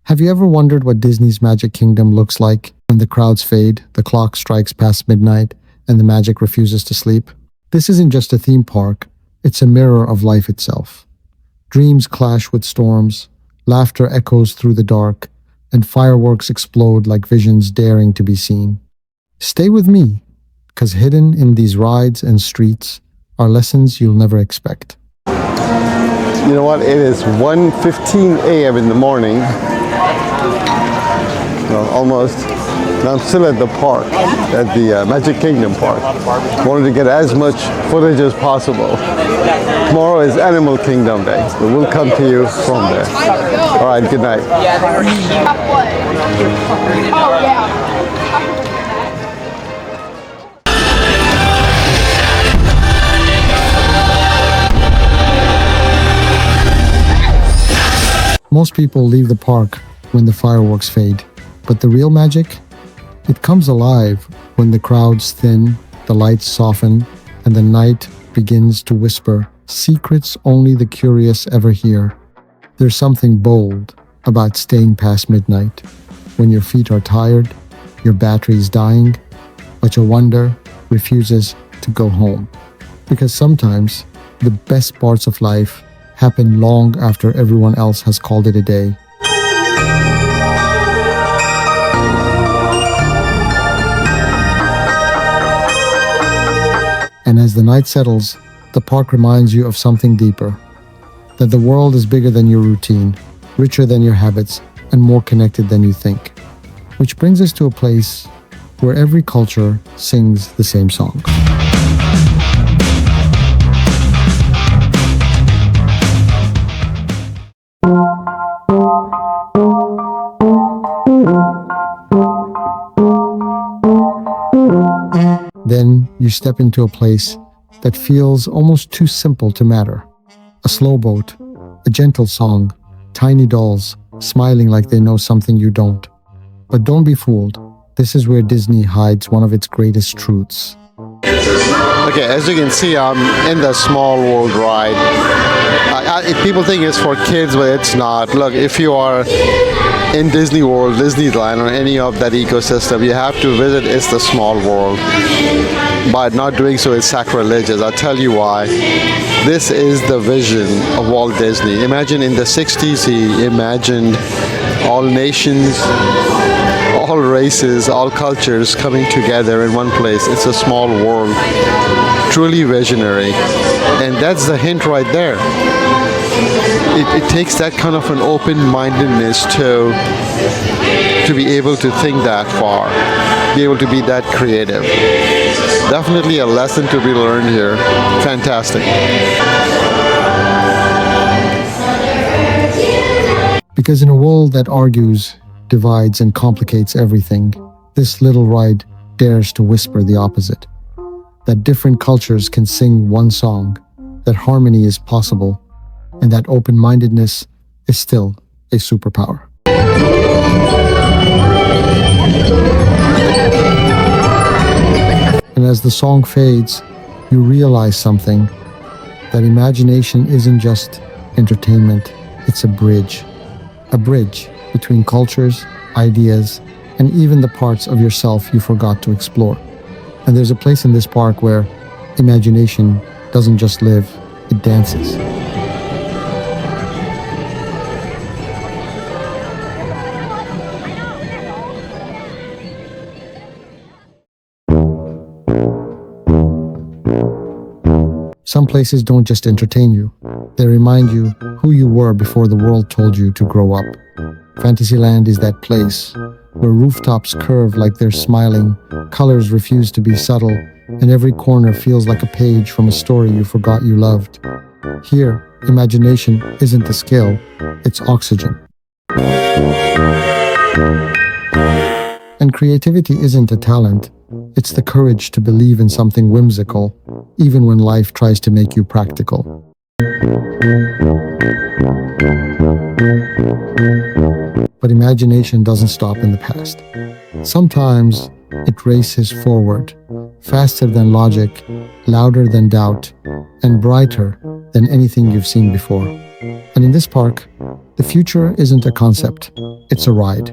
Have you ever wondered what Disney's Magic Kingdom looks like when the crowds fade, the clock strikes past midnight, and the magic refuses to sleep? This isn't just a theme park, it's a mirror of life itself. Dreams clash with storms, laughter echoes through the dark, and fireworks explode like visions daring to be seen. Stay with me, because hidden in these rides and streets are lessons you'll never expect. You know what? It is 1:15 a.m. in the morning. Well, almost. And I'm still at the park, at the Magic Kingdom Park. Wanted to get as much footage as possible. Tomorrow is Animal Kingdom Day, so we'll come to you from there. All right, good night. Most people leave the park when the fireworks fade, but the real magic? It comes alive when the crowds thin, the lights soften, and the night begins to whisper secrets only the curious ever hear. There's something bold about staying past midnight, when your feet are tired, your battery's dying, but your wonder refuses to go home. Because sometimes the best parts of life happen long after everyone else has called it a day. And as the night settles, the park reminds you of something deeper. That the world is bigger than your routine, richer than your habits, and more connected than you think. Which brings us to a place where every culture sings the same song. Then you step into a place that feels almost too simple to matter. A slow boat, a gentle song, tiny dolls smiling like they know something you don't. But don't be fooled. This is where Disney hides one of its greatest truths. Okay, as you can see, I'm in the Small World ride. People think it's for kids, but it's not. Look, if you are in Disney World, Disneyland, or any of that ecosystem, you have to visit It's the Small World. By not doing so, it's sacrilegious. I'll tell you why. This is the vision of Walt Disney. Imagine in the 60s, he imagined all nations, all races, all cultures coming together in one place. It's a small world. Truly visionary. And that's the hint right there. It takes that kind of an open-mindedness to be able to think that far, be able to be that creative. Definitely a lesson to be learned here. Fantastic. Because in a world that argues, divides, and complicates everything, this little ride dares to whisper the opposite. That different cultures can sing one song, that harmony is possible, and that open-mindedness is still a superpower. And as the song fades, you realize something, that imagination isn't just entertainment, it's a bridge between cultures, ideas, and even the parts of yourself you forgot to explore. And there's a place in this park where imagination doesn't just live, it dances. Some places don't just entertain you, they remind you who you were before the world told you to grow up. Fantasyland is that place where rooftops curve like they're smiling, colors refuse to be subtle, and every corner feels like a page from a story you forgot you loved. Here, imagination isn't a skill, it's oxygen. And creativity isn't a talent, it's the courage to believe in something whimsical, even when life tries to make you practical. But imagination doesn't stop in the past. Sometimes it races forward, faster than logic, louder than doubt, and brighter than anything you've seen before. And in this park, The future isn't a concept, it's a ride.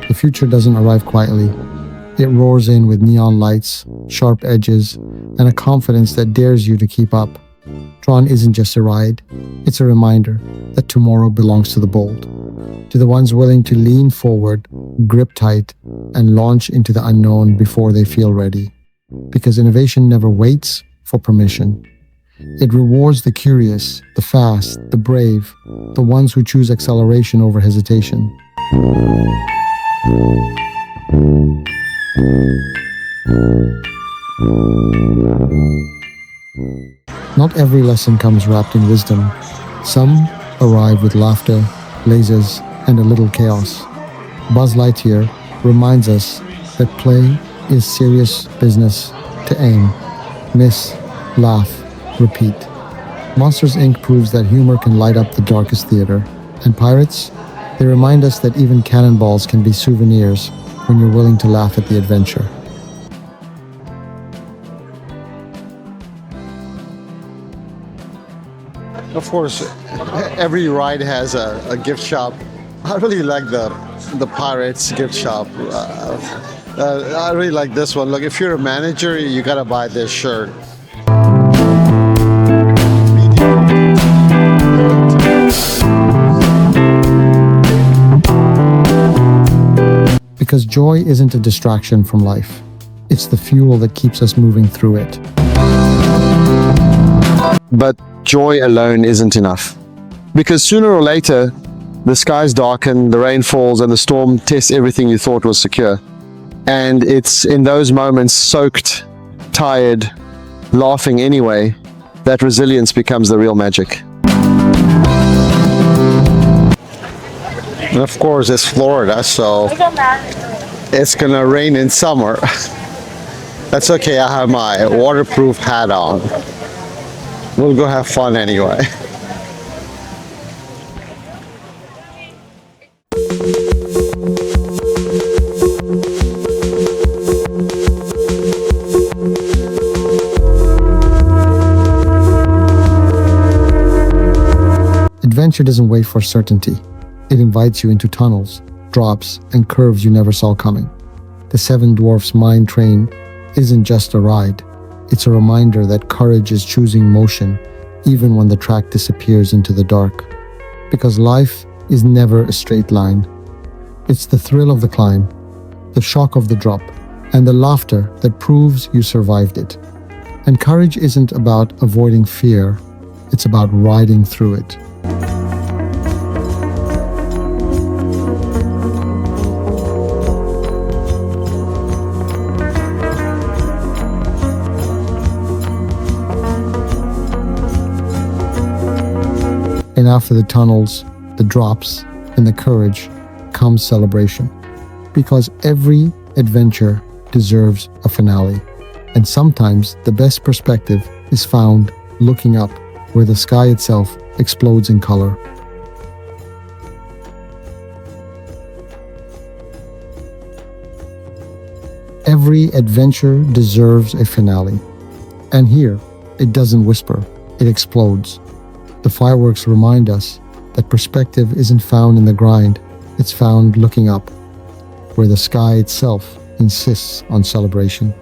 The future doesn't arrive quietly. It roars in with neon lights, sharp edges, and a confidence that dares you to keep up. TRON isn't just a ride, it's a reminder that tomorrow belongs to the bold, to the ones willing to lean forward, grip tight, and launch into the unknown before they feel ready. Because innovation never waits for permission. It rewards the curious, the fast, the brave, the ones who choose acceleration over hesitation. Not every lesson comes wrapped in wisdom. Some arrive with laughter, lasers, and a little chaos. Buzz Lightyear reminds us that play is serious business to aim, miss, laugh, repeat. Monsters, Inc. proves that humor can light up the darkest theater. And Pirates, they remind us that even cannonballs can be souvenirs when you're willing to laugh at the adventure. Of course, every ride has a gift shop. I really like the Pirates gift shop. I really like this one. Look, if you're a manager, you gotta buy this shirt. Because joy isn't a distraction from life. It's the fuel that keeps us moving through it. But joy alone isn't enough. Because sooner or later, the skies darken, the rain falls, and the storm tests everything you thought was secure. And it's in those moments, soaked, tired, laughing anyway, that resilience becomes the real magic. And of course, it's Florida, so it's gonna rain in summer. That's okay, I have my waterproof hat on. We'll go have fun anyway. Adventure doesn't wait for certainty. It invites you into tunnels, drops, and curves you never saw coming. The Seven Dwarfs Mine Train isn't just a ride. It's a reminder that courage is choosing motion, even when the track disappears into the dark. Because life is never a straight line. It's the thrill of the climb, the shock of the drop, and the laughter that proves you survived it. And courage isn't about avoiding fear, it's about riding through it. And after the tunnels, the drops, and the courage comes celebration. Because every adventure deserves a finale. And sometimes the best perspective is found looking up, where the sky itself explodes in color. Every adventure deserves a finale. And here, it doesn't whisper, it explodes. The fireworks remind us that perspective isn't found in the grind, it's found looking up, where the sky itself insists on celebration.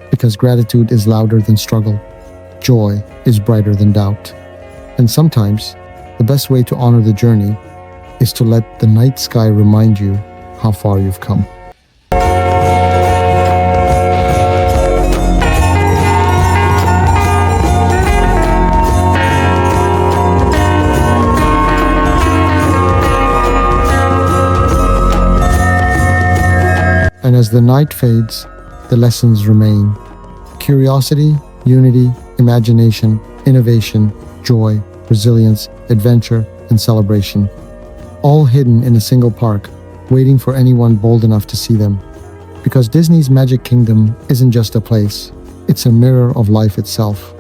Because gratitude is louder than struggle, joy is brighter than doubt. And sometimes, the best way to honor the journey is to let the night sky remind you how far you've come. And as the night fades, the lessons remain. Curiosity, unity, imagination, innovation, joy, resilience, adventure, and celebration. All hidden in a single park, waiting for anyone bold enough to see them. Because Disney's Magic Kingdom isn't just a place, it's a mirror of life itself.